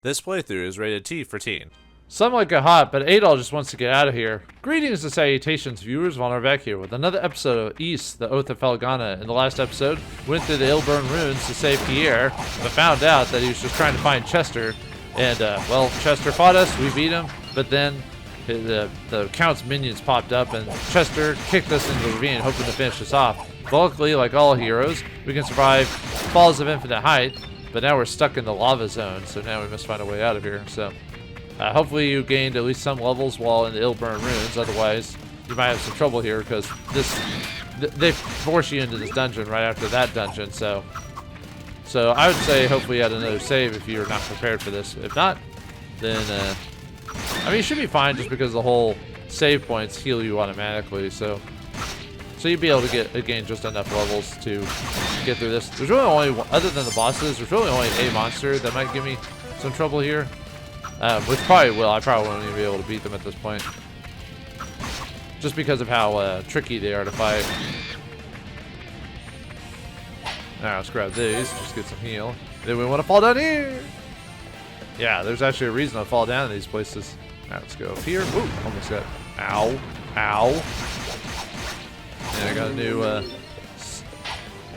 This playthrough is rated T for teen. Some like it hot, but Adol just wants to get out of here. Greetings and salutations, viewers. Vauldemare back here with another episode of Ys, the Oath of Felghana. In the last episode, we went through the ill-burned ruins to save Pierre, but found out that he was just trying to find Chester. And, well, Chester fought us, we beat him, but then the Count's minions popped up, and Chester kicked us into the ravine, hoping to finish us off. But luckily, like all heroes, we can survive falls of infinite height, but now we're stuck in the lava zone, so now we must find a way out of here. So, hopefully you gained at least some levels while in the ill-burned ruins. Otherwise, you might have some trouble here because they force you into this dungeon right after that dungeon. So I would say hopefully you had another save if you're not prepared for this. If not, then I mean, you should be fine just because the whole save points heal you automatically. So you'd be able to gain just enough levels to get through this. There's really only, other than the bosses, there's really only a monster that might give me some trouble here. Which probably will. I probably won't even be able to beat them at this point. Just because of how tricky they are to fight. Alright, let's grab these. Just get some heal. Then we want to fall down here. Yeah, there's actually a reason to fall down in these places. Alright, let's go up here. Ooh, almost got. Ow. Ow. And I got a new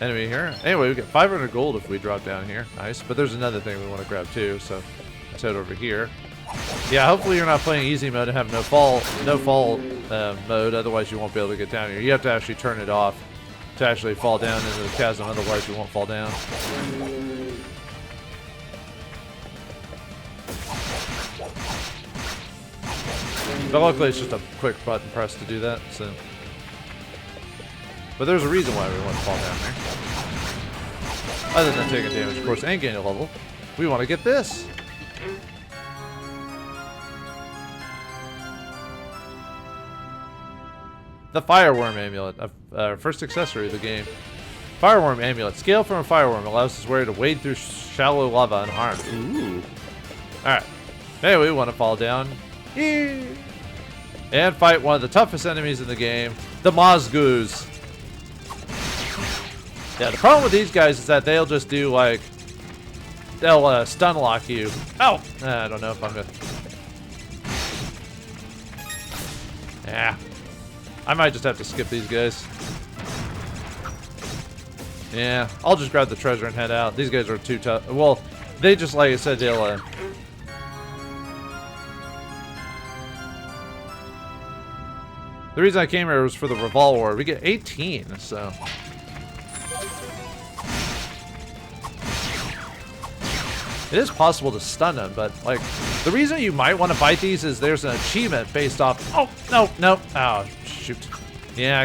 enemy here. Anyway, we get 500 gold if we drop down here. Nice. But there's another thing we want to grab too, so let's head over here. Yeah, hopefully you're not playing easy mode and have no fall mode, otherwise you won't be able to get down here. You have to actually turn it off to actually fall down into the chasm, otherwise you won't fall down. But luckily it's just a quick button press to do that, so. But there's a reason why we want to fall down here. Other than taking damage, of course, and gaining a level. We want to get this. The Fireworm Amulet, first accessory of the game. Fireworm Amulet. Scale from a fireworm allows its wearer to wade through shallow lava unharmed. Ooh. Alright. Anyway, we want to fall down here and fight one of the toughest enemies in the game, the Mozgoos. Yeah, the problem with these guys is that they'll just do like, they'll stun lock you. Oh! I don't know if I'm gonna. Yeah. I might just have to skip these guys. Yeah, I'll just grab the treasure and head out. These guys are too tough. Well, they just, like I said, they'll the reason I came here was for the Referral. We get 18, so. It is possible to stun them, but like the reason you might want to fight these is there's an achievement based off. Oh no! Oh shoot! Yeah,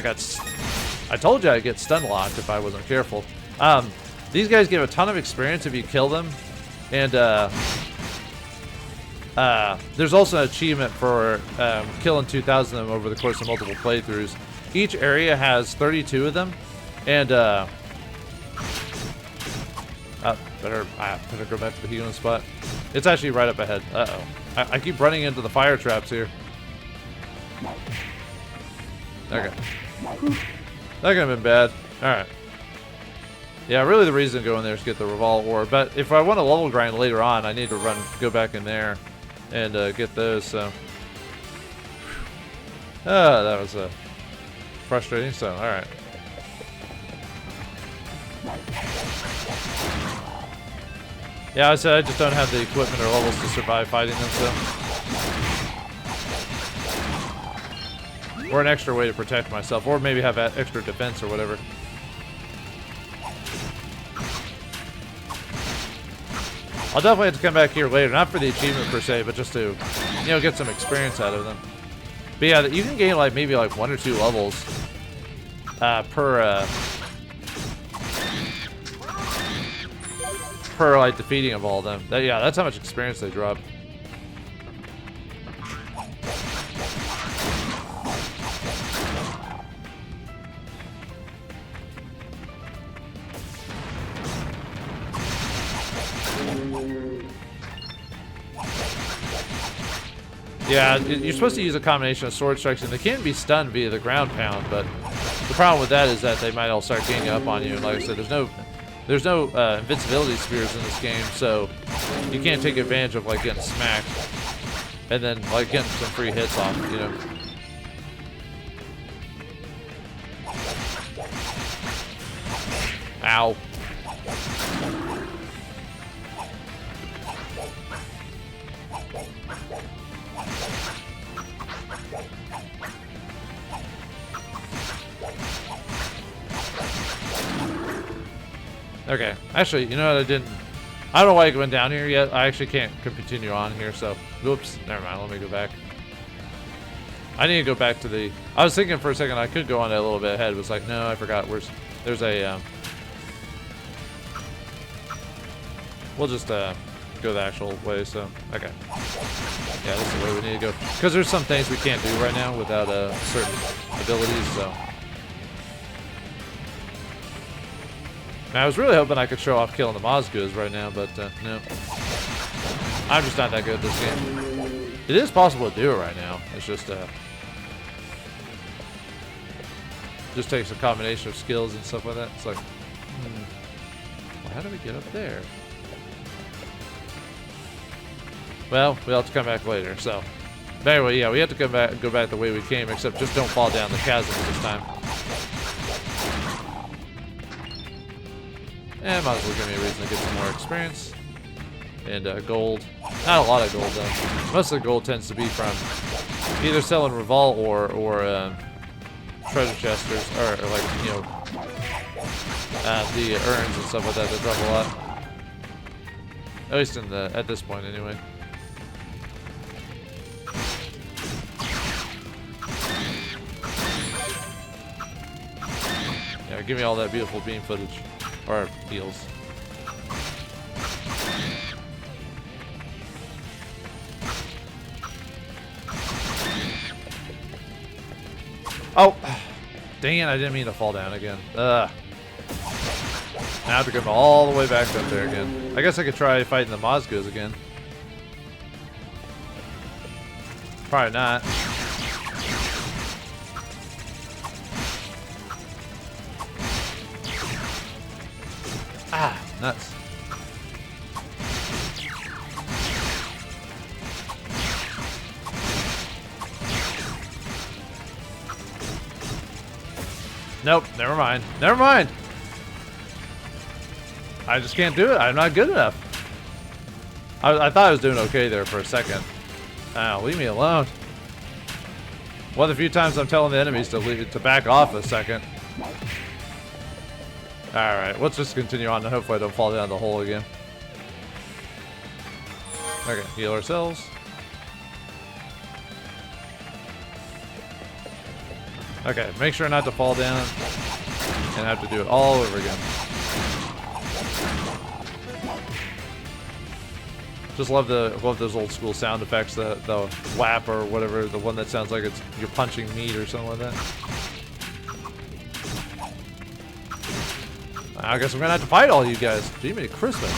I told you I'd get stun locked if I wasn't careful. These guys give a ton of experience if you kill them, and there's also an achievement for killing 2,000 of them over the course of multiple playthroughs. Each area has 32 of them, and better go back to the healing spot. It's actually right up ahead. Uh-oh. I keep running into the fire traps here. Okay. That could have been bad. Alright. Yeah, really the reason to go in there is to get the Referral. But if I want to level grind later on, I need to go back in there and get those, so. That was frustrating, so alright. Yeah, I said I just don't have the equipment or levels to survive fighting them, so. Or an extra way to protect myself, or maybe have extra defense or whatever. I'll definitely have to come back here later, not for the achievement per se, but just to, you know, get some experience out of them. But yeah, you can gain like maybe like 1 or 2 levels per like defeating of all of them. Yeah, that's how much experience they drop. Yeah, you're supposed to use a combination of sword strikes, and they can be stunned via the ground pound, but the problem with that is that they might all start ganging up on you, and like I said, there's no invincibility spheres in this game, so you can't take advantage of like getting smacked and then like getting some free hits off, you know. Ow. Okay, actually, you know what, I don't know why I went down here yet. I actually can't continue on here, so, whoops, never mind, let me go back. I need to go back to the, I was thinking for a second I could go on a little bit ahead. It was like, no, I forgot, there's a, we'll just, go the actual way, so, okay. Yeah, that's the way we need to go. Because there's some things we can't do right now without, certain abilities, so. I was really hoping I could show off killing the Mozguz right now, but no. I'm just not that good at this game. It is possible to do it right now. It's just takes a combination of skills and stuff like that. It's like, well, how do we get up there? Well, we'll have to come back later. So, but anyway, yeah, we have to go back the way we came, except just don't fall down the chasm this time. And might as well give me a reason to get some more experience. And gold. Not a lot of gold though. Most of the gold tends to be from either selling Referral or treasure chesters, or like, you know, the urns and stuff like that that drop a lot. At least at this point anyway. Yeah, give me all that beautiful beam footage. Or heals. Oh! Dang it, I didn't mean to fall down again. Ugh. Now I have to come all the way back up there again. I guess I could try fighting the Mozguz again. Probably not. Ah, nuts. Nope, never mind. Never mind. I just can't do it. I'm not good enough. I thought I was doing okay there for a second. Oh, leave me alone. One of the few times I'm telling the enemies to back off a second. Alright, let's just continue on and hopefully I don't fall down the hole again. Okay, heal ourselves. Okay, make sure not to fall down and have to do it all over again. Just love those old school sound effects, the whap or whatever, the one that sounds like you're punching meat or something like that. I guess I'm gonna have to fight all you guys. Jiminy Christmas.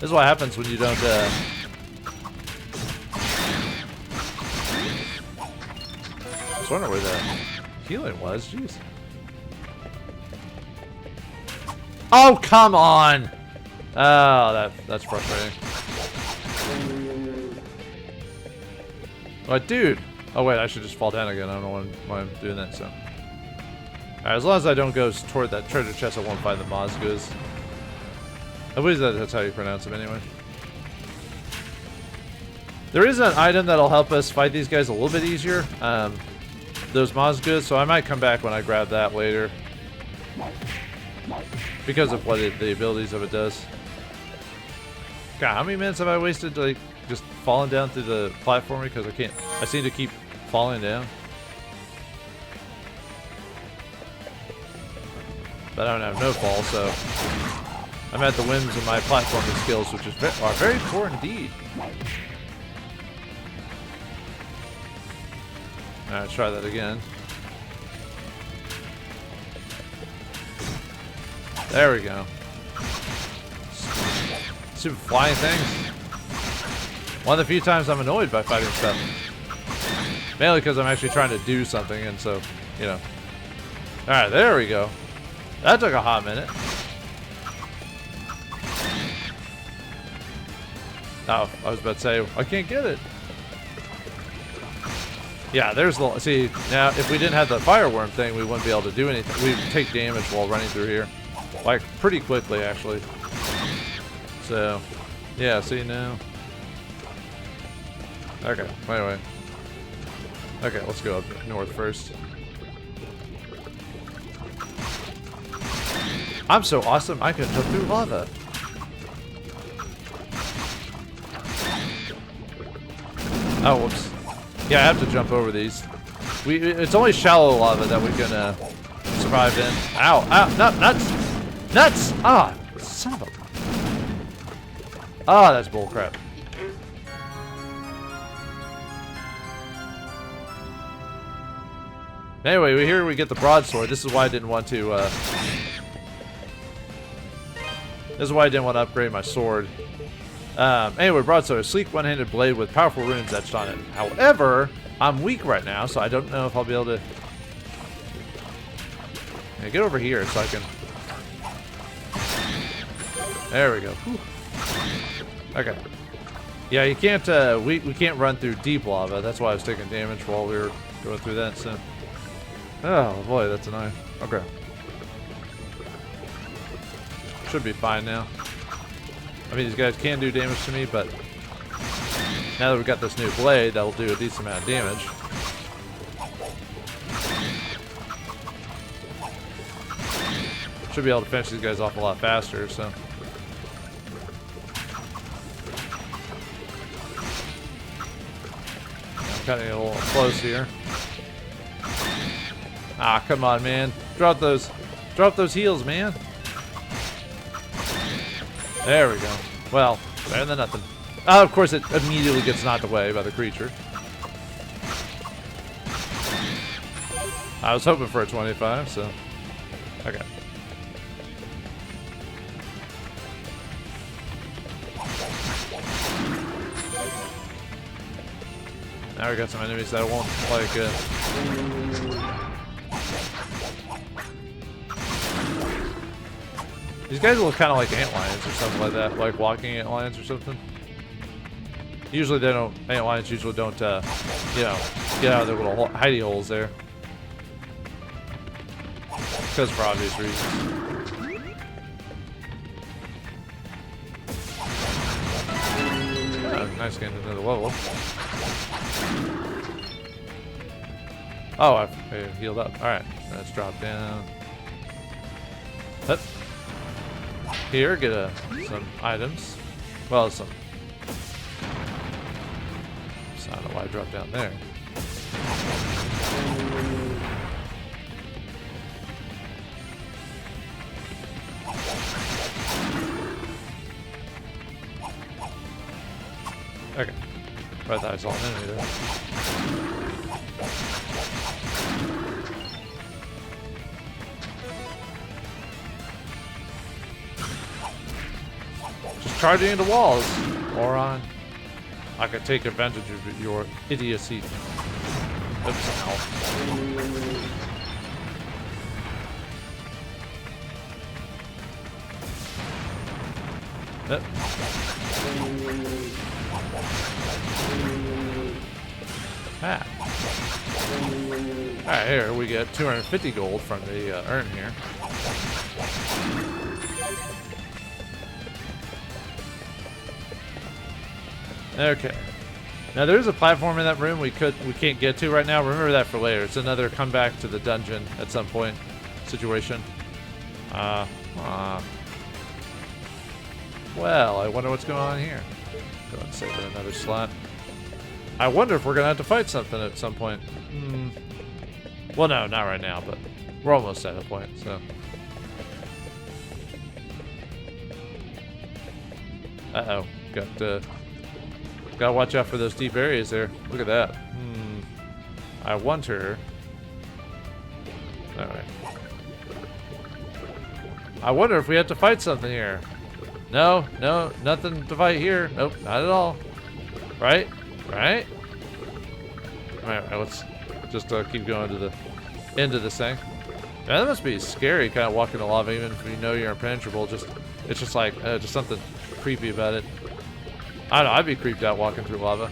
This is what happens when you don't, I was wondering where the healing was. Jeez. Oh, come on! Oh, that's frustrating. What, dude? Oh wait, I should just fall down again. I don't know why I'm doing that. So. Alright, as long as I don't go toward that treasure chest, I won't find the Mozguz. I believe that's how you pronounce them anyway. There is an item that'll help us fight these guys a little bit easier. Those Mozguz, so I might come back when I grab that later. Because of what the abilities of it does. God, how many minutes have I wasted like just falling down through the platform because I seem to keep falling down. But I don't have no fall, so I'm at the whims of my platforming skills, which are very poor indeed. Alright, let's try that again. There we go. Super flying things. One of the few times I'm annoyed by fighting stuff. Mainly because I'm actually trying to do something, and so, you know. Alright, there we go. That took a hot minute. Oh, I was about to say, I can't get it. Yeah, there's the... See, now, if we didn't have the fireworm thing, we wouldn't be able to do anything. We'd take damage while running through here. Like, pretty quickly, actually. So, yeah, see now. Okay, anyway. Okay, let's go up north first. I'm so awesome, I can jump through lava. Oh, whoops. Yeah, I have to jump over these. It's only shallow lava that we can survive in. Ow, ow, no, nuts! Nuts! Ah, son of a... Ah, that's bullcrap. Anyway, here we get the broadsword. This is why I didn't want to, this is why I didn't want to upgrade my sword. Anyway, broadsword, a sleek one-handed blade with powerful runes etched on it. However, I'm weak right now, so I don't know if I'll be able to... Yeah, get over here so I can... There we go. Whew. Okay. Yeah, you can't, we can't run through deep lava. That's why I was taking damage while we were going through that, so... Oh, boy, that's annoying. Okay. Should be fine now. I mean, these guys can do damage to me, but... Now that we've got this new blade, that'll do a decent amount of damage. Should be able to finish these guys off a lot faster, so... I'm cutting it a little close here. Ah, come on, man. Drop those heals, man. There we go. Well, better than nothing. Of course, it immediately gets knocked away by the creature. I was hoping for a 25, so... Okay. Now we got some enemies that won't like These guys look kind of like antlions or something like that, like walking antlions or something. Usually they don't, antlions usually don't, you know, get out of their little hidey holes there. Because for obvious reasons. Oh, nice getting another level. Oh, I healed up. Alright, let's drop down. Up. Here, get some items. Well, some... So I don't know why I dropped down there. Okay. I thought I saw an enemy there. Just charging into walls, moron. I could take advantage of your idiocy. Oops, ow. Ah. Alright, here we get 250 gold from the urn here. Okay. Now there's a platform in that room we can't get to right now. Remember that for later. It's another come back to the dungeon at some point situation. Well, I wonder what's going on here. Go ahead and save it another slot. I wonder if we're gonna have to fight something at some point. Well, no, not right now, but we're almost at a point, so. Uh-oh. Gotta watch out for those deep areas there. Look at that. I wonder. Alright. I wonder if we have to fight something here. No, nothing to fight here. Nope, not at all. Right? Right? Alright, let's just keep going to the end of this thing. Man, that must be scary, kind of walking the lava, even if you know you're impenetrable. It's just like, just something creepy about it. I don't know, I'd be creeped out walking through lava.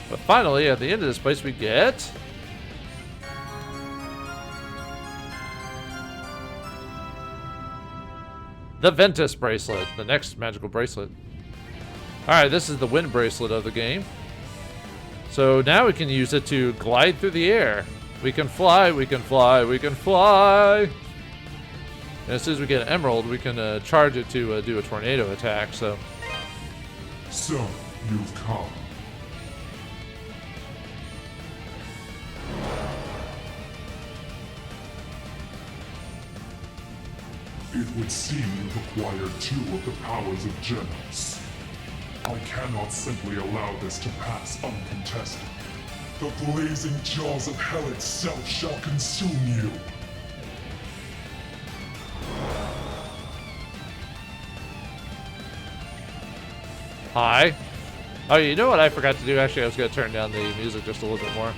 But finally, at the end of this place, we get... the Ventus bracelet, the next magical bracelet. Alright, this is the wind bracelet of the game. So now we can use it to glide through the air. We can fly, we can fly, we can fly! And as soon as we get an emerald, we can charge it to do a tornado attack, so... So, you've come. It would seem you've acquired 2 of the powers of Genos. I cannot simply allow this to pass uncontested. The blazing jaws of hell itself shall consume you. Hi. Oh, you know what I forgot to do? Actually, I was going to turn down the music just a little bit more.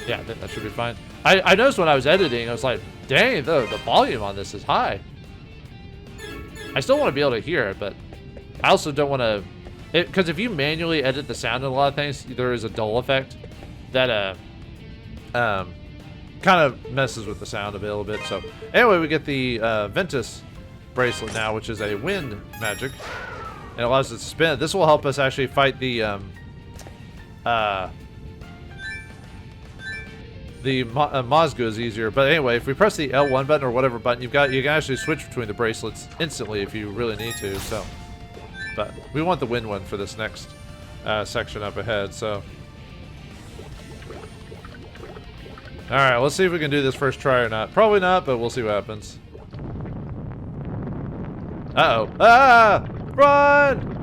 Yeah, that should be fine. I noticed when I was editing, I was like, dang, the volume on this is high. I still want to be able to hear it, but I also don't want to... Because if you manually edit the sound in a lot of things, there is a dull effect that kind of messes with the sound a little bit. So anyway, we get the Ventus bracelet now, which is a wind magic. And it allows us to spin. This will help us actually fight the Mazgus easier. But anyway, if we press the L1 button or whatever button you've got, you can actually switch between the bracelets instantly if you really need to. So, but we want the wind one for this next section up ahead. So, all right, let's see if we can do this first try or not. Probably not, but we'll see what happens. Uh-oh. Ah! Run!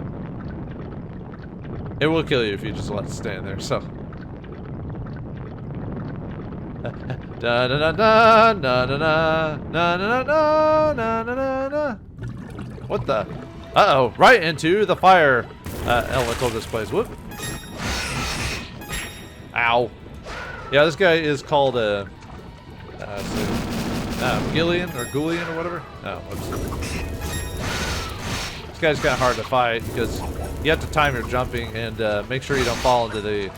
It will kill you if you just let it stand there, so. Da da da da da da da da da da da da da. What the? Uh-oh, right into the fire elemental of this place. Whoop. Ow. Yeah, this guy is called Gillian or Goulian or whatever. Oh, whoops. This guy's kind of hard to fight because you have to time your jumping and make sure you don't fall into the...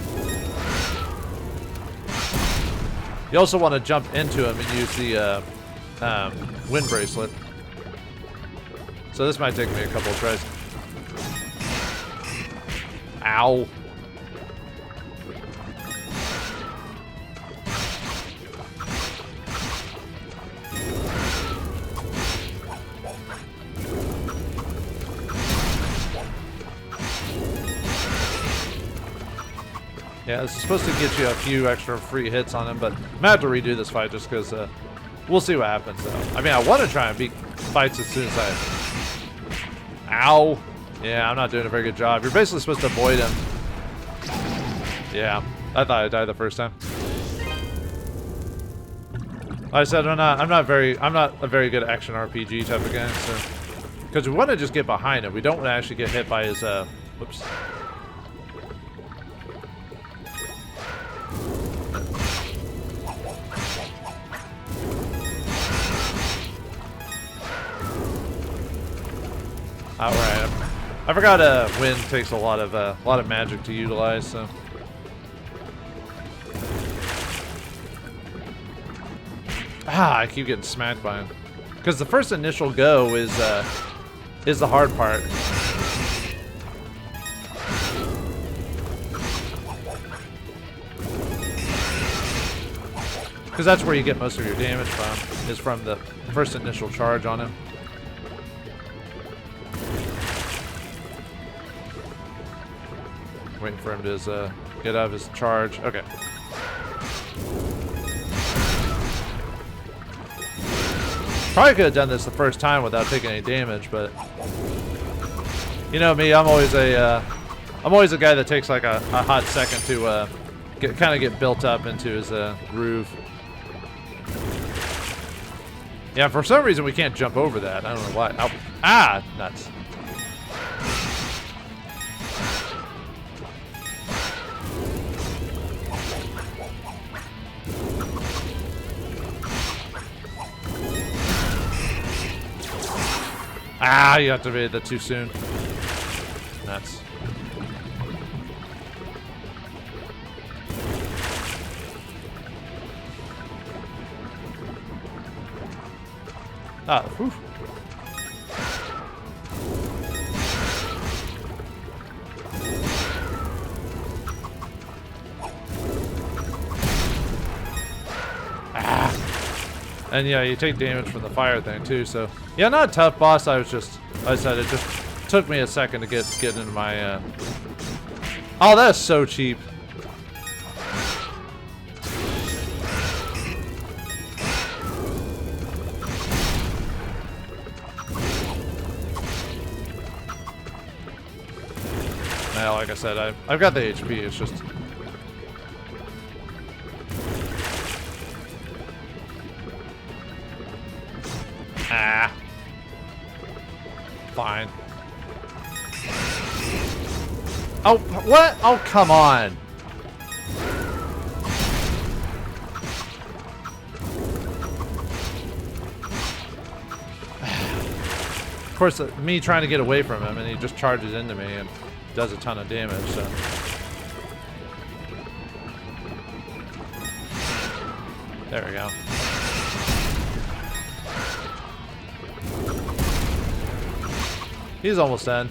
You also want to jump into him and use the wind bracelet. So this might take me a couple of tries. Ow. Yeah, this is supposed to get you a few extra free hits on him, but I'm gonna have to redo this fight just because we'll see what happens though. I mean, I want to try and beat fights as soon as I... Ow! Yeah, I'm not doing a very good job. You're basically supposed to avoid him. Yeah, I thought I died the first time. Like I said, I'm not a very good action RPG type of guy, so because we want to just get behind him. We don't want to actually get hit by his whoops. Alright, I forgot wind takes a lot of magic to utilize, so. I keep getting smacked by him. Because the first initial go is the hard part. Because that's where you get most of your damage from, is from the first initial charge on him. Waiting for him to get out of his charge. Okay. Probably could have done this the first time without taking any damage, but you know me, I'm always a guy that takes like a hot second to kind of get built up into his groove. Yeah, for some reason we can't jump over that. I don't know why. Ow. Ah, nuts. Ah, you activated that too soon. Nuts. Ah, whew. And yeah, you take damage from the fire thing too, so yeah, not a tough boss. I said it just took me a second to get into my Oh, that's so cheap. Now, like I said, I've got the HP, it's just fine. Oh, what? Oh, come on. Of course, me trying to get away from him, and he just charges into me and does a ton of damage, so. There we go. He's almost done.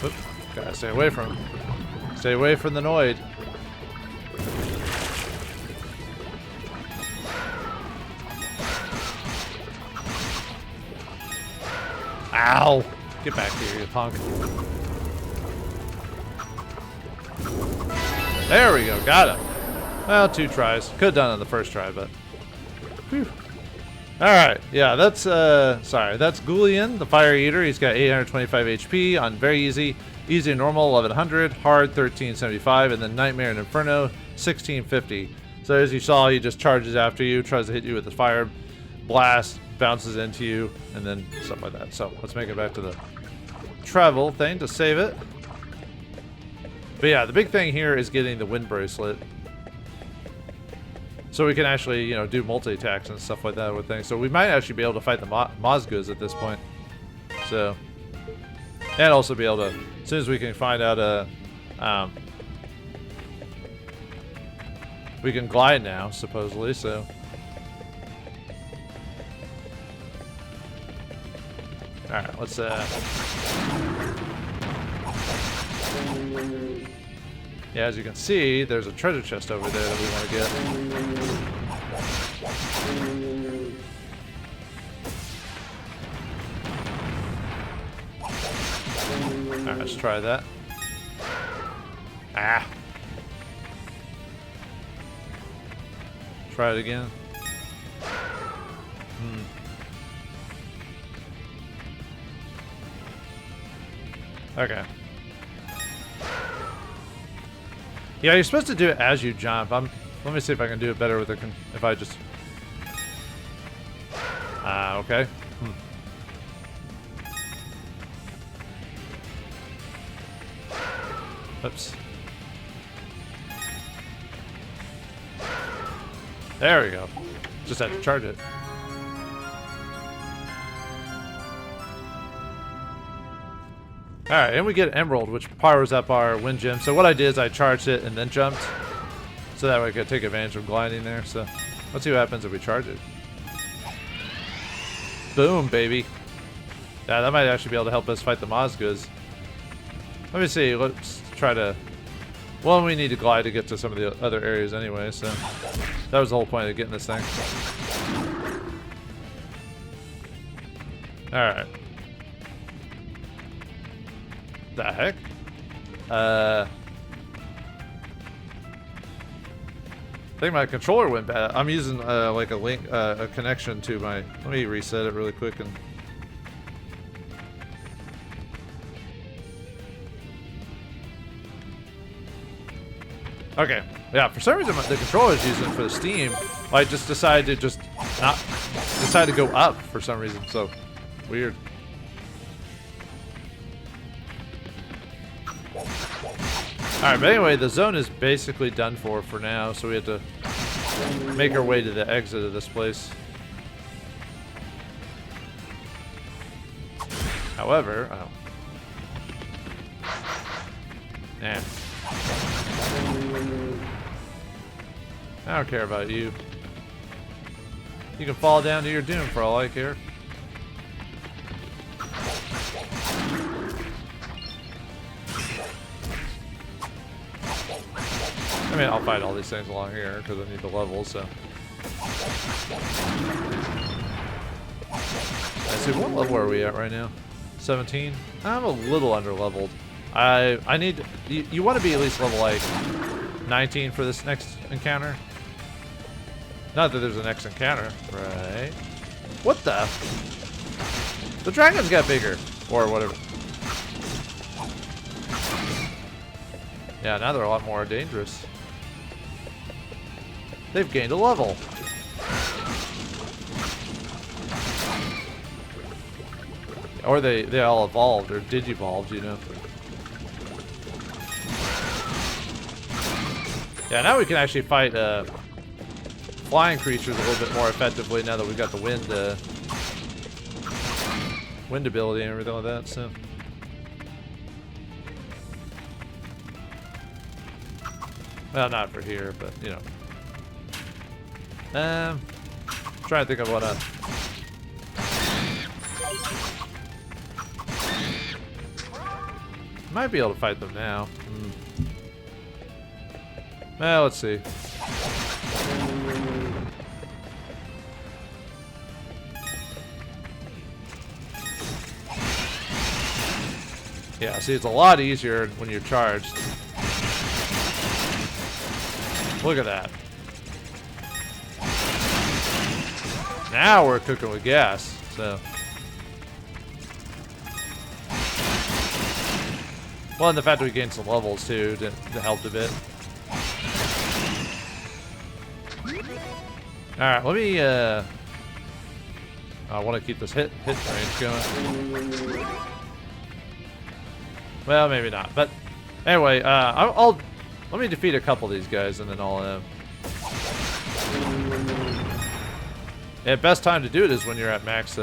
Oop, gotta stay away from him. Stay away from the Noid. Ow! Get back here, you punk. There we go, got him. Well, 2 tries. Could have done it on the first try, but. Whew. Alright, yeah, that's, sorry, that's Ghoulian, the Fire Eater. He's got 825 HP on very easy. Easy and normal, 1100. Hard, 1375. And then Nightmare and Inferno, 1650. So as you saw, he just charges after you, tries to hit you with the fire blast, bounces into you, and then stuff like that. So let's make it back to the travel thing to save it. But yeah, the big thing here is getting the Wind Bracelet. So we can actually, you know, do multi-attacks and stuff like that with things. So we might actually be able to fight the Mozgus at this point. So, and also be able to, as soon as we can find out we can glide now, supposedly, so. Alright, let's yeah, as you can see, there's a treasure chest over there that we want to get. Alright, let's try that. Ah! Try it again. Okay. Yeah, you're supposed to do it as you jump. Let me see if I can do it better with if I just. Okay. Oops. There we go. Just had to charge it. Alright, and we get Emerald, which powers up our wind gem. So what I did is I charged it and then jumped. So that way I could take advantage of gliding there. So let's see what happens if we charge it. Boom, baby. Yeah, that might actually be able to help us fight the Mozgus. Let me see. Let's try to. Well, we need to glide to get to some of the other areas anyway, so that was the whole point of getting this thing. Alright. The heck? I think my controller went bad. I'm using like a link, a connection to my. Let me reset it really quick and. Okay, yeah. For some reason, the controller is using it for the Steam. I just decided to decide to go up for some reason. So weird. Alright, but anyway, the zone is basically done for now, so we have to make our way to the exit of this place. However, nah. I don't care about you. You can fall down to your doom for all I care. I mean, I'll fight all these things along here because I need the levels, so. Let's see, what level are we at right now? 17? I'm a little under leveled. I need, you want to be at least level like 19 for this next encounter. Not that there's a next encounter, right? What the? The dragons got bigger, or whatever. Yeah, now they're a lot more dangerous. They've gained a level. Or they all evolved, or digivolved, you know. Yeah, now we can actually fight flying creatures a little bit more effectively now that we've got the wind ability and everything like that, so. Well, not for here, but, you know. Trying to think of what might be able to fight them now. Well, let's see. Yeah, see, it's a lot easier when you're charged. Look at that. Now we're cooking with gas, so. Well, and the fact that we gained some levels too that helped a bit. Alright, let me I want to keep this hit range going. Well, maybe not, but anyway, I'll let me defeat a couple of these guys and then I'll yeah, best time to do it is when you're at max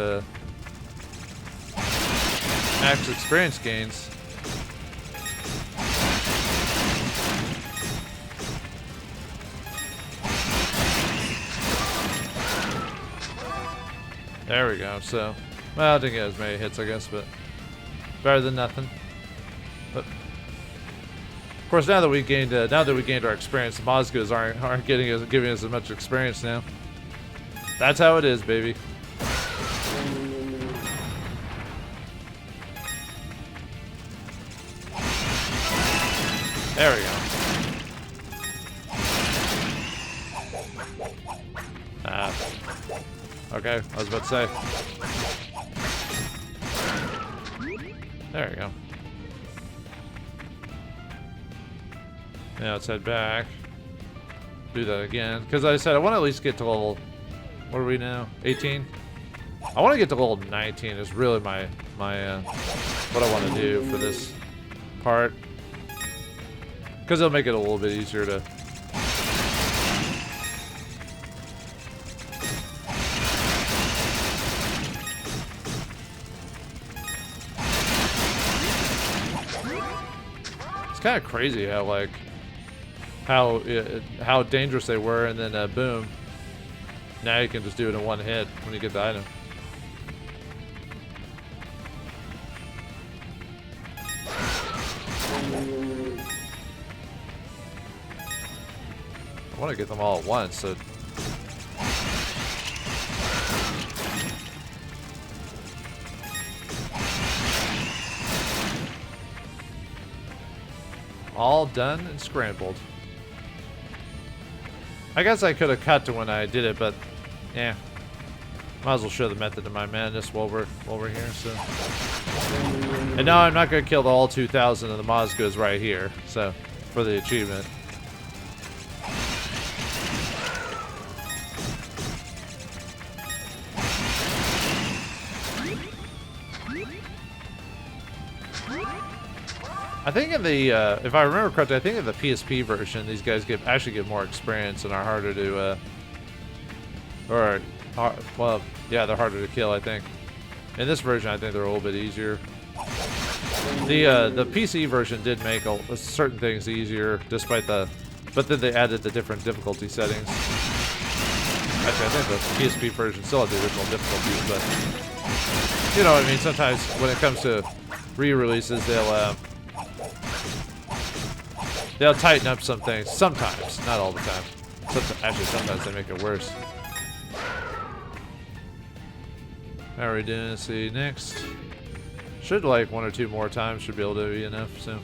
experience gains. There we go. So, well, I didn't get as many hits, I guess, but better than nothing. But of course, now that we gained our experience, the Mozgos aren't giving us as much experience now. That's how it is, baby. There we go. Okay, I was about to say. There we go. Now let's head back. Do that again. Because I said I want to at least get to level... What are we now? 18? I want to get to level 19 is really my what I want to do for this part. Because it'll make it a little bit easier to... It's kind of crazy how, like, how dangerous they were, and then boom. Now you can just do it in one hit when you get the item. I want to get them all at once, so... All done and scrambled. I guess I could have cut to when I did it, but yeah, might as well show the method to my madness while we're here. So, and now I'm not gonna kill the all 2,000 of the Mozgos right here. So, for the achievement. I think in the, if I remember correctly, I think in the PSP version, these guys actually get more experience and are harder to, well, yeah, they're harder to kill, I think. In this version, I think they're a little bit easier. The PC version did make certain things easier, despite but then they added the different difficulty settings. Actually, I think the PSP version still had the original difficulties, but you know what I mean. Sometimes when it comes to re-releases, they'll tighten up some things. Sometimes, not all the time. Actually, sometimes they make it worse. How are we doing? Let's see, next. Should like 1 or 2 more times should be able to be enough, so.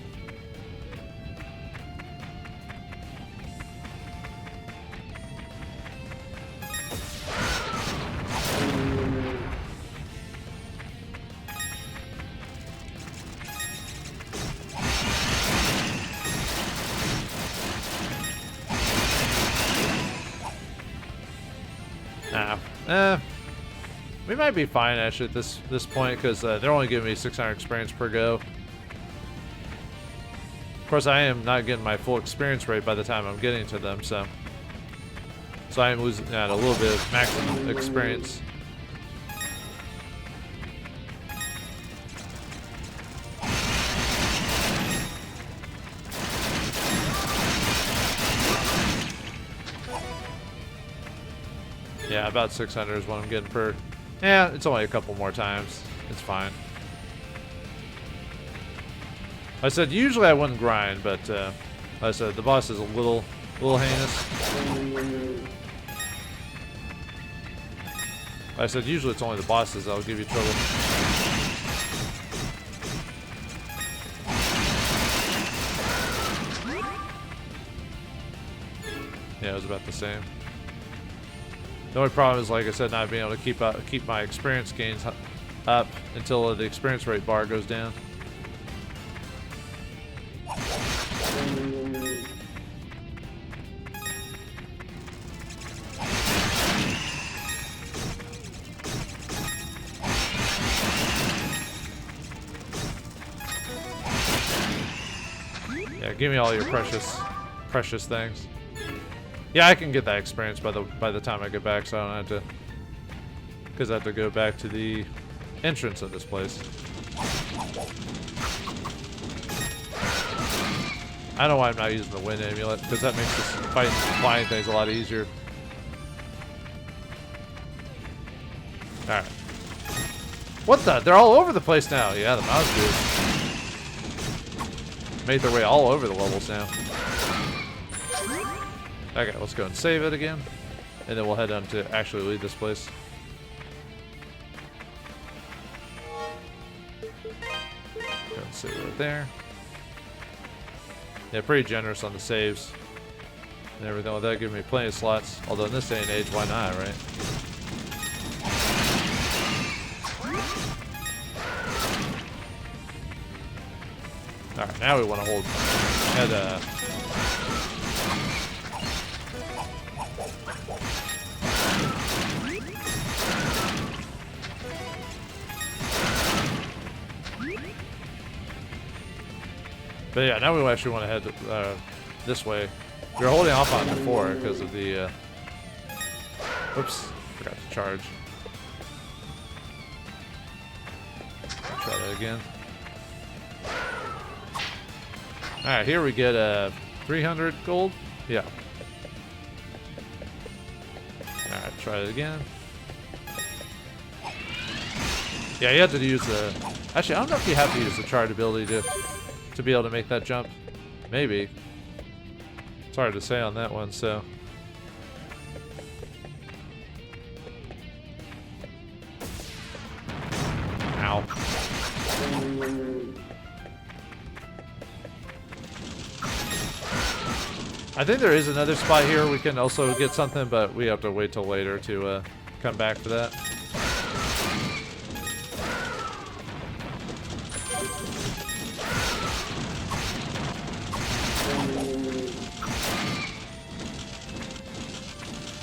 We might be fine actually at this point because they're only giving me 600 experience per go. Of course, I am not getting my full experience rate by the time I'm getting to them, so I am losing out a little bit of maximum experience. Yeah, about 600 is what I'm getting per. Yeah, it's only a couple more times. It's fine. I said usually I wouldn't grind, but like I said the boss is a little heinous. I said usually it's only the bosses that'll give you trouble. Yeah, it was about the same. The only problem is, like I said, not being able to keep my experience gains up until the experience rate bar goes down. Yeah, give me all your precious things. Yeah, I can get that experience by the time I get back, so I don't have to, because I have to go back to the entrance of this place. I don't know why I'm not using the wind amulet, because that makes this fighting flying things a lot easier. Alright. What the? They're all over the place now. Yeah, the mouse dudes made their way all over the levels now. Okay, let's go and save it again. And then we'll head on to actually leave this place. Go and save it right there. Yeah, pretty generous on the saves and everything. Well, that gives me plenty of slots. Although in this day and age, why not, right? Alright, now we want to hold head But yeah, now we actually want to head this way. We were holding off on it before because of the. Oops, forgot to charge. Try that again. All right, here we get 300 gold. Yeah. All right, try it again. Yeah, you have to use the. Actually, I don't know if you have to use the charge ability to be able to make that jump. Maybe. It's hard to say on that one, so. Ow. I think there is another spot here we can also get something, but we have to wait till later to come back to that.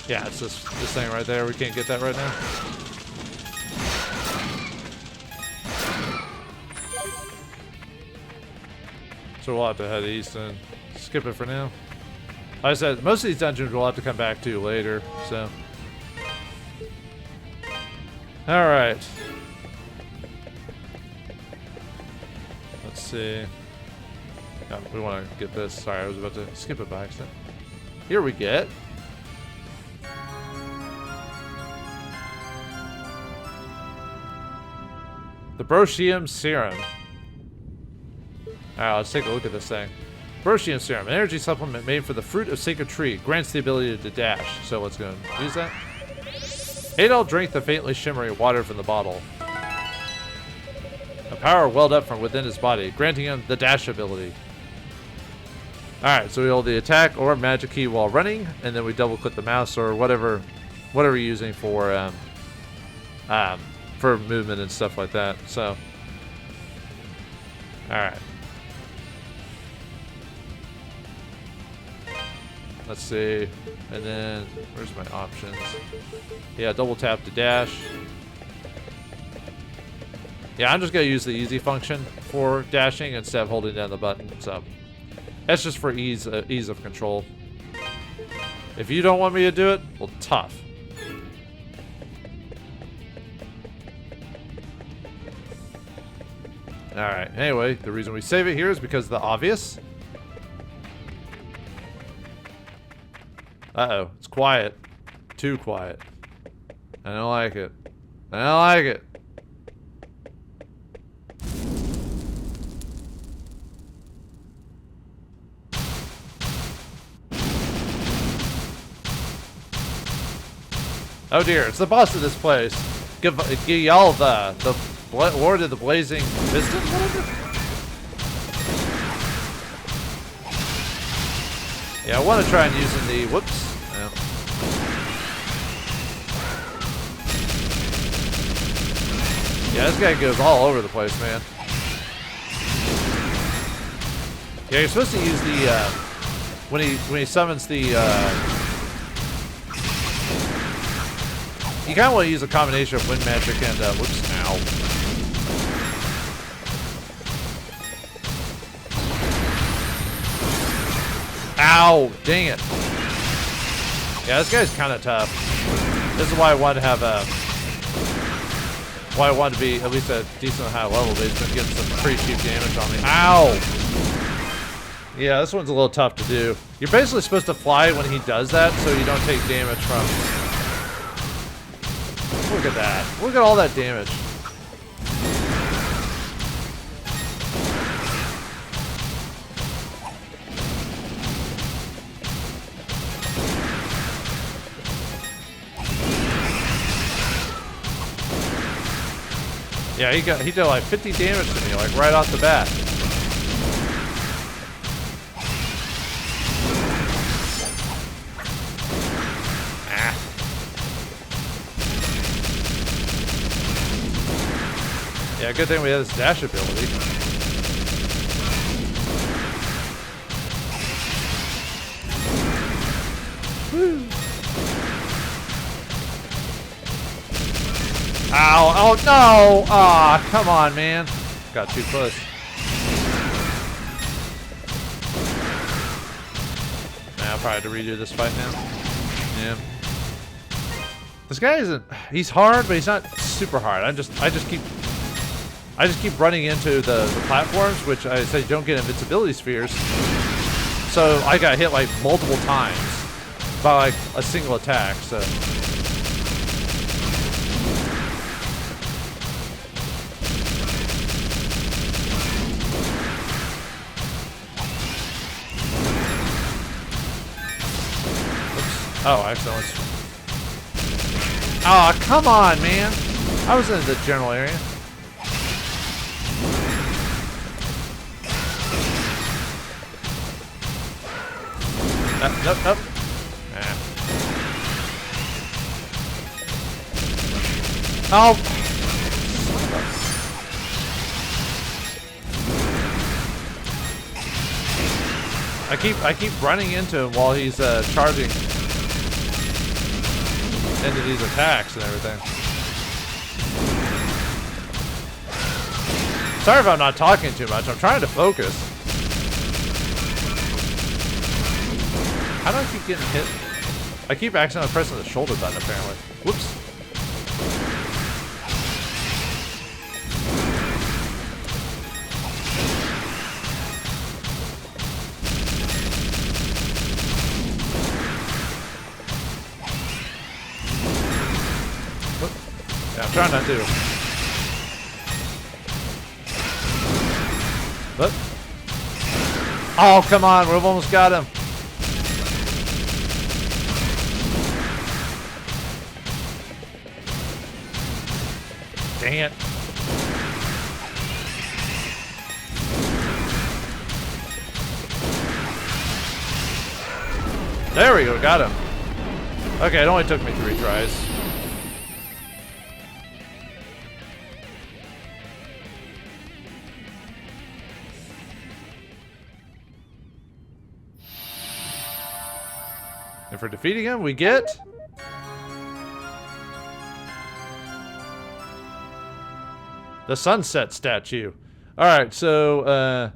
Yeah, it's this thing right there. We can't get that right now. So we'll have to head east and skip it for now. Like I said, most of these dungeons we'll have to come back to later, so. Alright. Let's see. Oh, we want to get this. Sorry, I was about to skip it by accident. Here we get. The Brocium Serum. Alright, let's take a look at this thing. Brocium Serum, an energy supplement made for the fruit of sacred tree, grants the ability to dash. So let's go and use that. Adol drank the faintly shimmering water from the bottle. A power welled up from within his body, granting him the dash ability. Alright, so we hold the attack or magic key while running, and then we double click the mouse or whatever you're using for movement and stuff like that. So, alright. Let's see. And then, where's my options? Yeah, double tap to dash. Yeah, I'm just going to use the easy function for dashing instead of holding down the button. So, that's just for ease of control. If you don't want me to do it, well, tough. Alright, anyway, the reason we save it here is because of the obvious. Uh-oh, it's quiet. Too quiet. I don't like it. I don't like it. Oh dear, it's the boss of this place. Give y'all the Lord of the Blazing Wisdom, whatever? Yeah, I want to try and using the whoops. Yeah, this guy goes all over the place, man. Yeah, you're supposed to use the when he summons the you kind of want to use a combination of wind magic and whoops, ow. Ow! Dang it. Yeah, this guy's kind of tough. This is why I wanted to have why I wanted to be at least a decent high level, but he's been getting some pretty cheap damage on me. Ow! Yeah, this one's a little tough to do. You're basically supposed to fly when he does that, so you don't take damage from... Look at that. Look at all that damage. Yeah, he did like 50 damage to me, like right off the bat. Ah. Yeah, good thing we have this dash ability. Woo. Ow, oh no! Aw, oh, come on, man. Got too close. I'll probably have to redo this fight now. Yeah. This guy isn't, he's hard, but he's not super hard. I just keep running into the platforms, which I say don't get invincibility spheres. So I got hit like multiple times by like a single attack, so. Oh, I accidentally. Oh, come on, man. I was in the general area. Nope, nope. Nah. Oh. I keep running into him while he's charging into these attacks and everything. Sorry if I'm not talking too much. I'm trying to focus. How do I keep getting hit? I keep accidentally pressing the shoulder button, apparently. Whoops. Yeah, I'm trying not to. What? Oh, come on. We've almost got him. Dang it. There we go. Got him. Okay, it only took me 3 tries. And for defeating him, we get... the Sunset Statue. Alright, so,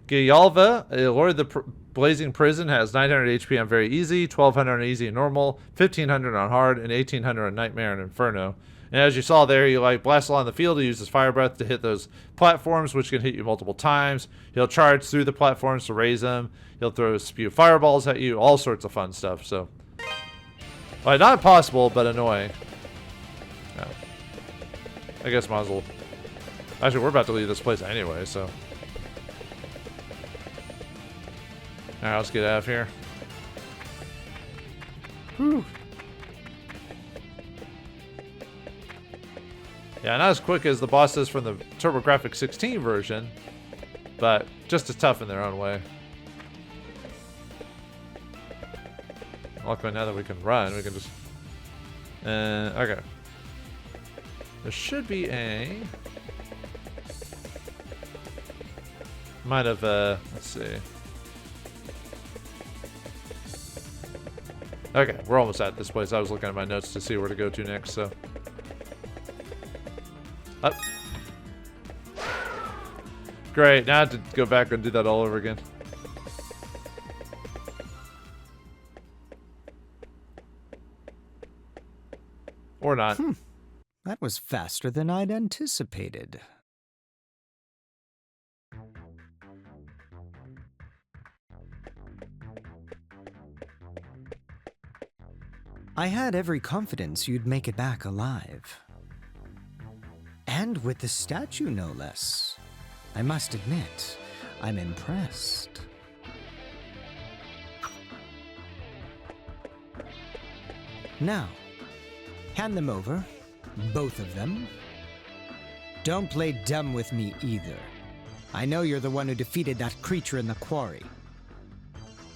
Gayalva, Lord of the Blazing Prison, has 900 HP on very easy, 1200 on easy and normal, 1500 on hard, and 1800 on Nightmare and Inferno. And as you saw there, you like blast along the field. He uses Fire Breath to hit those platforms, which can hit you multiple times. He'll charge through the platforms to raise them. He'll throw a spew fireballs at you, all sorts of fun stuff. So, like, not impossible, but annoying. Yeah. I guess might as well. Actually, we're about to leave this place anyway, so. Alright, let's get out of here. Whew. Yeah, not as quick as the bosses from the TurboGrafx 16 version, but just as tough in their own way. Luckily, now that we can run, we can just... okay. There should be a... Might have, let's see. Okay, we're almost at this place. I was looking at my notes to see where to go to next, so. Up. Great, now I have to go back and do that all over again. Or not. That was faster than I'd anticipated. I had every confidence you'd make it back alive. And with the statue, no less. I must admit, I'm impressed. Now, hand them over. Both of them. Don't play dumb with me either. I know you're the one who defeated that creature in the quarry.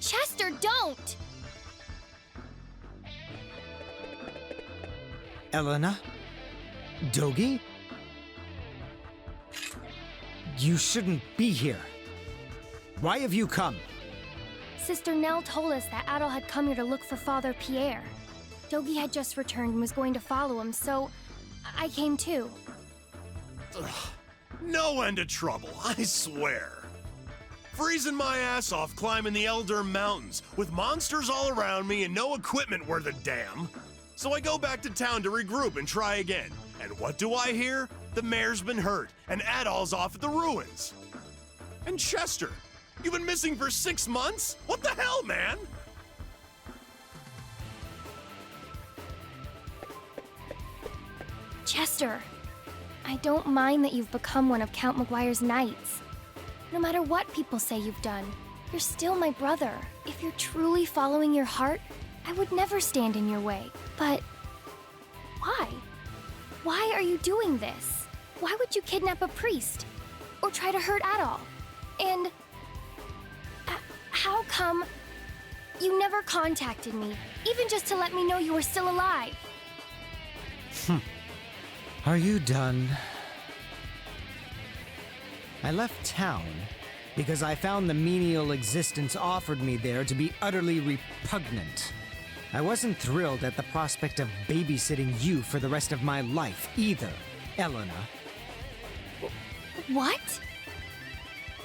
Chester, don't! Elena? Dogi? You shouldn't be here. Why have you come? Sister Nell told us that Adol had come here to look for Father Pierre. Dogi had just returned and was going to follow him, so I came too. Ugh, no end of trouble, I swear. Freezing my ass off climbing the Elder Mountains with monsters all around me and no equipment worth a damn. So I go back to town to regroup and try again. And what do I hear? The mayor's been hurt, and Adol's off at the ruins. And Chester, you've been missing for 6 months? What the hell, man? Chester, I don't mind that you've become one of Count McGuire's knights. No matter what people say you've done, you're still my brother. If you're truly following your heart, I would never stand in your way. But why? Why are you doing this? Why would you kidnap a priest? Or try to hurt Adol? And how come you never contacted me, even just to let me know you were still alive? Are you done? I left town because I found the menial existence offered me there to be utterly repugnant. I wasn't thrilled at the prospect of babysitting you for the rest of my life either, Elena. What?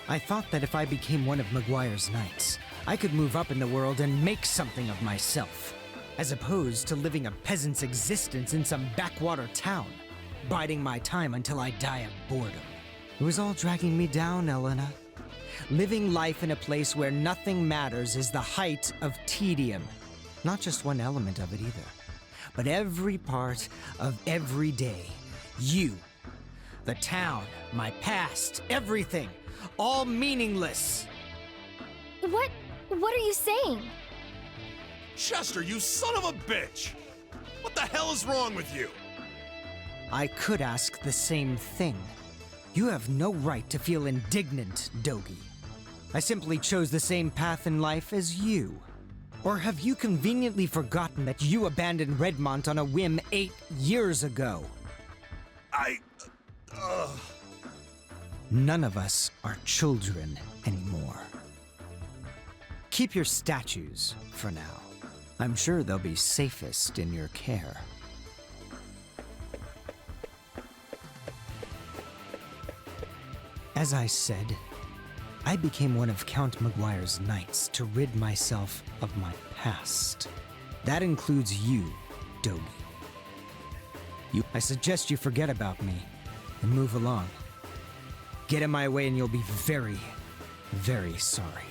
I thought that if I became one of McGuire's knights, I could move up in the world and make something of myself, as opposed to living a peasant's existence in some backwater town, biding my time until I die of boredom. It was all dragging me down, Elena. Living life in a place where nothing matters is the height of tedium. Not just one element of it either, but every part of every day. You, the town, my past, everything, all meaningless. What are you saying? Chester, you son of a bitch! What the hell is wrong with you? I could ask the same thing. You have no right to feel indignant, Dogi. I simply chose the same path in life as you. Or have you conveniently forgotten that you abandoned Redmont on a whim 8 years ago? None of us are children anymore. Keep your statues for now. I'm sure they'll be safest in your care. As I said, I became one of Count Memoire's knights to rid myself of my past. That includes you, Dogi. I suggest you forget about me and move along. Get in my way and you'll be very, very sorry.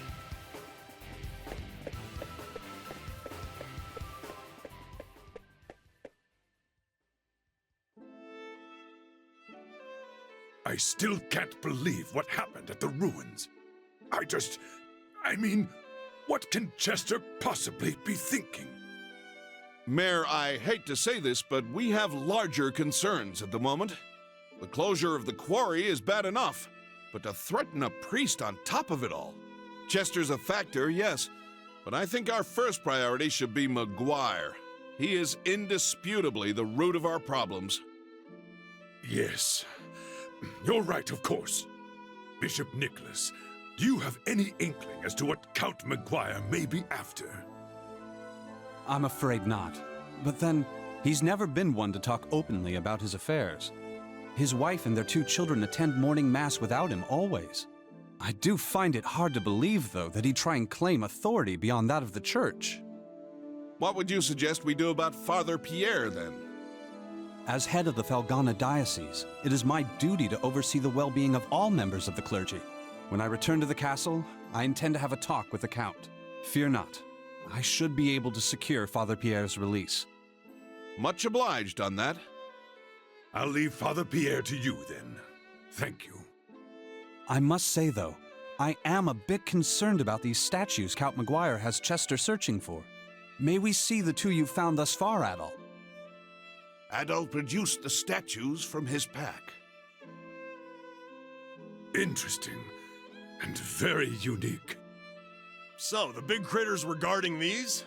I still can't believe what happened at the ruins. I mean, what can Chester possibly be thinking? Mayor, I hate to say this, but we have larger concerns at the moment. The closure of the quarry is bad enough, but to threaten a priest on top of it all. Chester's a factor, yes, but I think our first priority should be Memoire. He is indisputably the root of our problems. Yes, you're right, of course. Bishop Nicholas, do you have any inkling as to what Count Memoire may be after? I'm afraid not. But then, he's never been one to talk openly about his affairs. His wife and their 2 children attend morning mass without him always. I do find it hard to believe, though, that he'd try and claim authority beyond that of the church. What would you suggest we do about Father Pierre, then? As head of the Felghana diocese, it is my duty to oversee the well-being of all members of the clergy. When I return to the castle, I intend to have a talk with the Count. Fear not. I should be able to secure Father Pierre's release. Much obliged on that. I'll leave Father Pierre to you, then. Thank you. I must say, though, I am a bit concerned about these statues Count Memoire has Chester searching for. May we see the 2 you've found thus far, Adol? Adol produced the statues from his pack. Interesting, and very unique. So, the big critters were guarding these?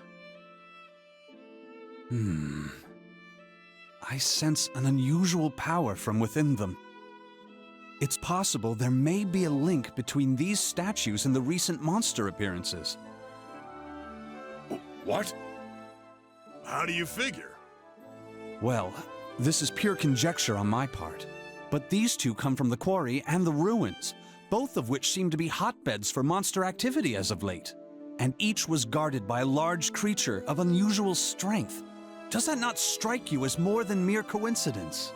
I sense an unusual power from within them. It's possible there may be a link between these statues and the recent monster appearances. What? How do you figure? Well, this is pure conjecture on my part, but these 2 come from the quarry and the ruins, both of which seem to be hotbeds for monster activity as of late. And each was guarded by a large creature of unusual strength. Does that not strike you as more than mere coincidence?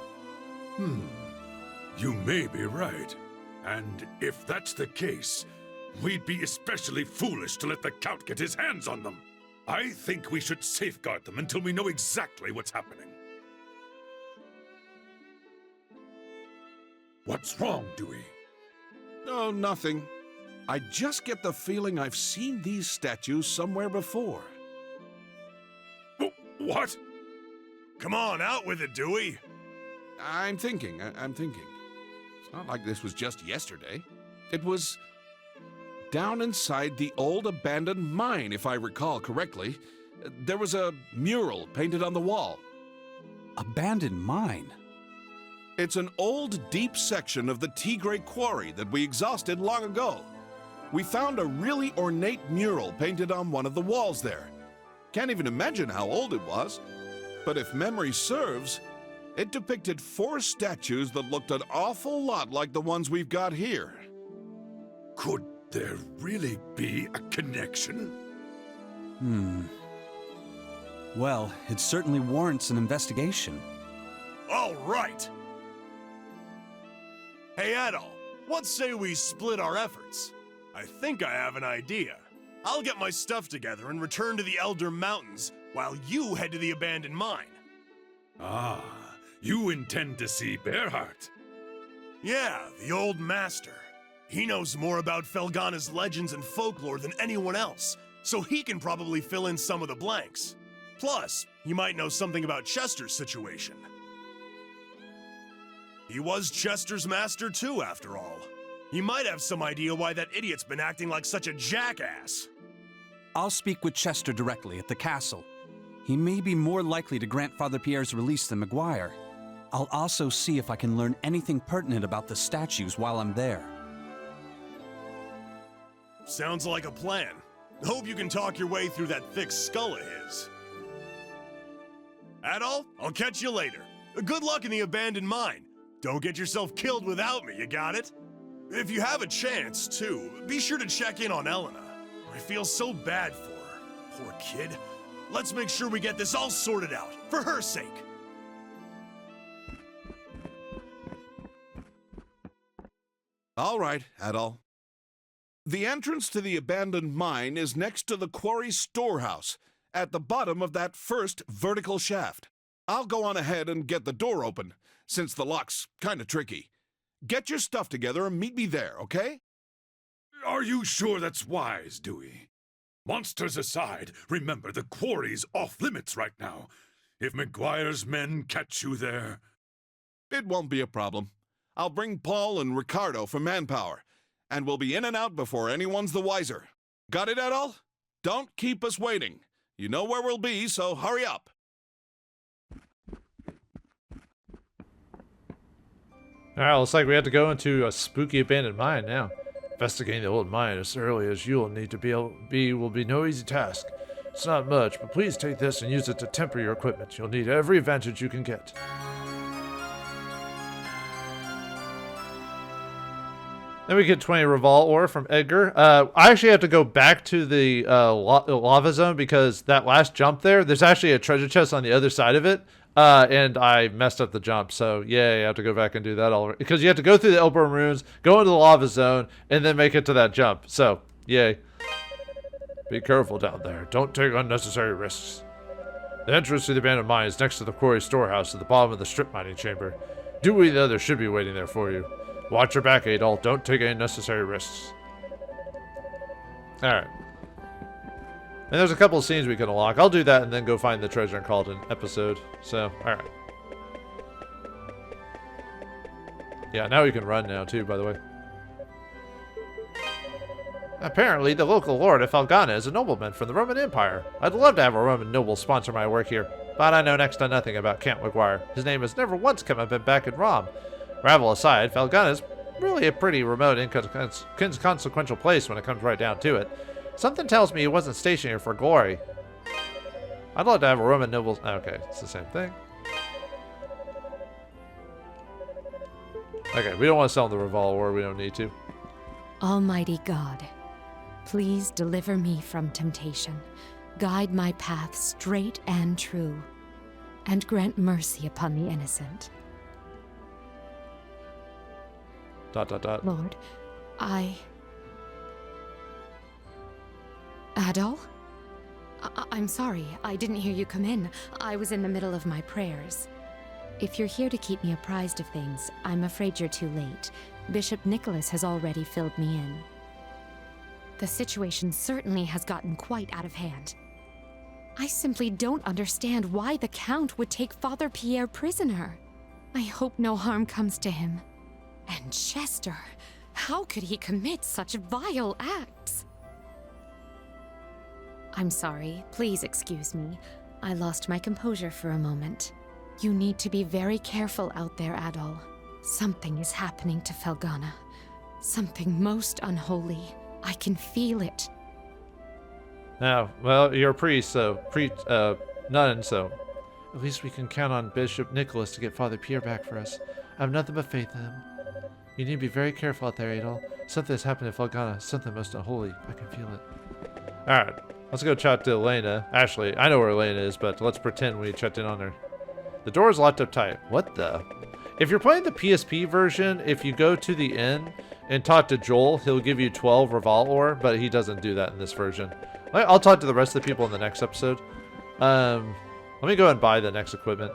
You may be right. And if that's the case, we'd be especially foolish to let the Count get his hands on them. I think we should safeguard them until we know exactly what's happening. What's wrong, Dewey? Oh, nothing. I just get the feeling I've seen these statues somewhere before. What? Come on, out with it, Dewey! I'm thinking. It's not like this was just yesterday. It was down inside the old abandoned mine, if I recall correctly. There was a mural painted on the wall. Abandoned mine? It's an old, deep section of the Tigre quarry that we exhausted long ago. We found a really ornate mural painted on one of the walls there. Can't even imagine how old it was. But if memory serves, it depicted 4 statues that looked an awful lot like the ones we've got here. Could there really be a connection? Well, it certainly warrants an investigation. All right. Hey, Adol, what say we split our efforts? I think I have an idea. I'll get my stuff together and return to the Elder Mountains while you head to the abandoned mine. Ah, you intend to see Bearheart? Yeah, the old master. He knows more about Felghana's legends and folklore than anyone else, so he can probably fill in some of the blanks. Plus, he might know something about Chester's situation. He was Chester's master too, after all. He might have some idea why that idiot's been acting like such a jackass. I'll speak with Chester directly at the castle. He may be more likely to grant Father Pierre's release than Memoire. I'll also see if I can learn anything pertinent about the statues while I'm there. Sounds like a plan. Hope you can talk your way through that thick skull of his. Adol, I'll catch you later. Good luck in the abandoned mine. Don't get yourself killed without me, you got it? If you have a chance, too, be sure to check in on Elena. I feel so bad for her. Poor kid. Let's make sure we get this all sorted out, for her sake. All right, Adol. The entrance to the abandoned mine is next to the quarry storehouse, at the bottom of that first vertical shaft. I'll go on ahead and get the door open, since the lock's kinda tricky. Get your stuff together and meet me there, okay? Are you sure that's wise, Dewey? Monsters aside, remember the quarry's off-limits right now. If Memoire's men catch you there... It won't be a problem. I'll bring Paul and Ricardo for manpower, and we'll be in and out before anyone's the wiser. Got it, Adol? Don't keep us waiting. You know where we'll be, so hurry up. Alright, looks like we have to go into a spooky abandoned mine now. Investigating the old mine as early as you'll need to will be no easy task. It's not much, but please take this and use it to temper your equipment. You'll need every advantage you can get. Then we get 20 Referral ore from Edgar. I actually have to go back to the lava zone because that last jump there's actually a treasure chest on the other side of it. And I messed up the jump, so yeah, you have to go back and do that all over. Because you have to go through the Elburn ruins, go into the lava zone, and then make it to that jump. So, yay. Be careful down there. Don't take unnecessary risks. The entrance to the abandoned mine is next to the quarry storehouse at the bottom of the strip mining chamber. Dewey and the others should be waiting there for you. Watch your back, Adol. Don't take any unnecessary risks. Alright. And there's a couple of scenes we can unlock. I'll do that and then go find the treasure and call it an episode. So, alright. Yeah, now we can run now too, by the way. Apparently, the local lord of Felghana is a nobleman from the Roman Empire. I'd love to have a Roman noble sponsor my work here, but I know next to nothing about Count Memoire. His name has never once come up back in Rom. Ravel aside, Felghana is really a pretty remote, inconsequential place when it comes right down to it. Something tells me he wasn't stationed here for glory. I'd love to have a Roman noble... Okay, it's the same thing. Okay, we don't want to sell the Referral ore. We don't need to. Almighty God, please deliver me from temptation. Guide my path straight and true, and grant mercy upon the innocent. ... Lord, Adol? I'm sorry, I didn't hear you come in. I was in the middle of my prayers. If you're here to keep me apprised of things, I'm afraid you're too late. Bishop Nicholas has already filled me in. The situation certainly has gotten quite out of hand. I simply don't understand why the Count would take Father Pierre prisoner. I hope no harm comes to him. And Chester, how could he commit such vile acts? I'm sorry, please excuse me. I lost my composure for a moment. You need to be very careful out there, Adol. Something is happening to Felghana. Something most unholy. I can feel it. Now, well, you're a priest, so... nun, so... At least we can count on Bishop Nicholas to get Father Pierre back for us. I have nothing but faith in him. You need to be very careful out there, Adol. Something has happened in Felghana. Something most unholy. I can feel it. Alright, let's go chat to Elena. Actually, I know where Elena is, but let's pretend we checked in on her. The door is locked up tight. What the? If you're playing the PSP version, if you go to the inn and talk to Joel, he'll give you 12 Referral ore, but he doesn't do that in this version. I'll talk to the rest of the people in the next episode. Let me go and buy the next equipment.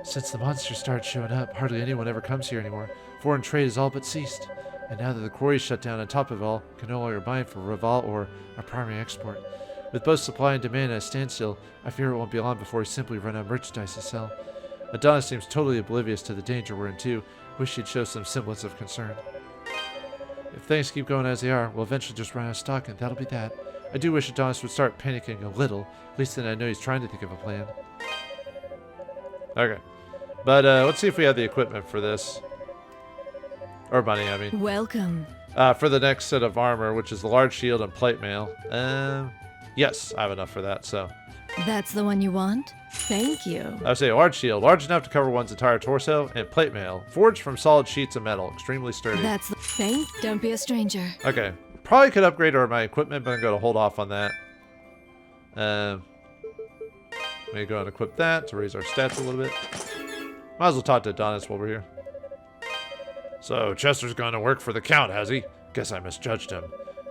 Since the monsters started showing up, hardly anyone ever comes here anymore. Foreign trade has all but ceased. And now that the quarry's shut down, on top of it all, can no longer buy for Referral or our primary export. With both supply and demand at a standstill, I fear it won't be long before we simply run out of merchandise to sell. Adonis seems totally oblivious to the danger we're in too. Wish he'd show some semblance of concern. If things keep going as they are, we'll eventually just run out of stock, and that'll be that. I do wish Adonis would start panicking a little. At least then I know he's trying to think of a plan. Okay. But let's see if we have the equipment for this. Or money, I mean. Welcome. For the next set of armor, which is the large shield and plate mail. Yes, I have enough for that, so. That's the one you want? Thank you. I would say large shield, large enough to cover one's entire torso, and plate mail, forged from solid sheets of metal, extremely sturdy. That's the thing. Don't be a stranger. Okay. Probably could upgrade my equipment, but I'm going to hold off on that. Let me go and equip that to raise our stats a little bit. Might as well talk to Adonis while we're here. So, Chester's going to work for the Count, has he? Guess I misjudged him.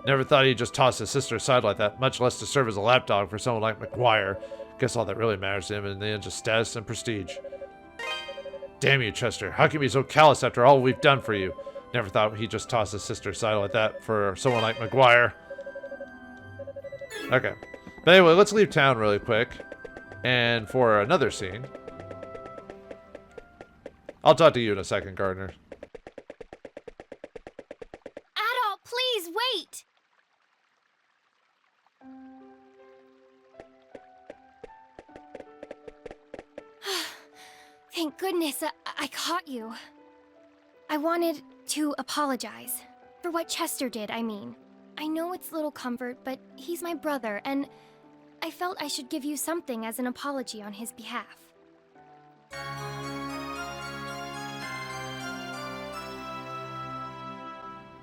Never thought he'd just toss his sister aside like that, much less to serve as a lapdog for someone like Memoire. Guess all that really matters to him in the end is just status and prestige. Damn you, Chester. How can you be so callous after all we've done for you? Never thought he'd just toss his sister aside like that for someone like Memoire. Okay. But anyway, let's leave town really quick. And for another scene... I'll talk to you in a second, Gardner. Adol, please wait! Thank goodness I caught you. I wanted to apologize. For what Chester did, I mean. I know it's little comfort, but he's my brother, and I felt I should give you something as an apology on his behalf.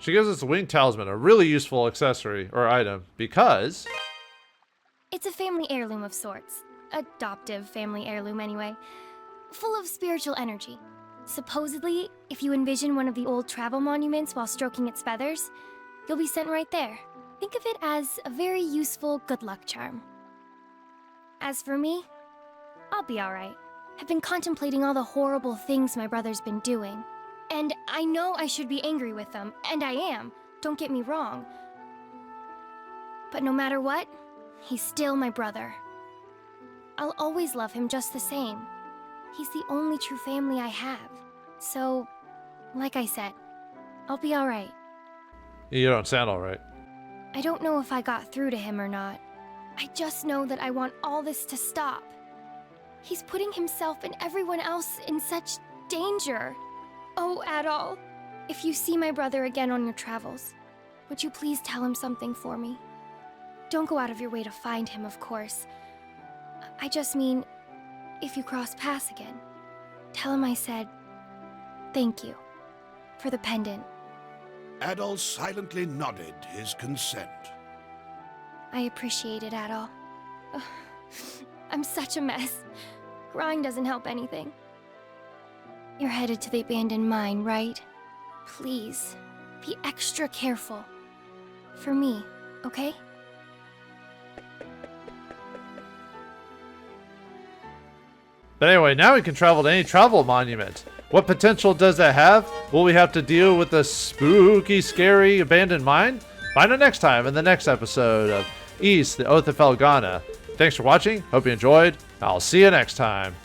She gives us a winged talisman, a really useful accessory or item, because... It's a family heirloom of sorts. Adoptive family heirloom, anyway. Full of spiritual energy. Supposedly, if you envision one of the old travel monuments while stroking its feathers, you'll be sent right there. Think of it as a very useful good luck charm. As for me, I'll be alright. I've been contemplating all the horrible things my brother's been doing. And I know I should be angry with them, and I am, don't get me wrong. But no matter what, he's still my brother. I'll always love him just the same. He's the only true family I have. So, like I said, I'll be alright. You don't sound alright. I don't know if I got through to him or not. I just know that I want all this to stop. He's putting himself and everyone else in such danger. Oh, Adol, if you see my brother again on your travels, would you please tell him something for me? Don't go out of your way to find him, of course. I just mean, if you cross paths again, tell him I said, thank you for the pendant. Adol silently nodded his consent. I appreciate it, Adol. Ugh, I'm such a mess. Crying doesn't help anything. You're headed to the abandoned mine, right? Please, be extra careful. For me, okay? But anyway, now we can travel to any travel monument. What potential does that have? Will we have to deal with the spooky, scary abandoned mine? Find out next time in the next episode of Ys, the Oath of Felghana. Thanks for watching. Hope you enjoyed. I'll see you next time.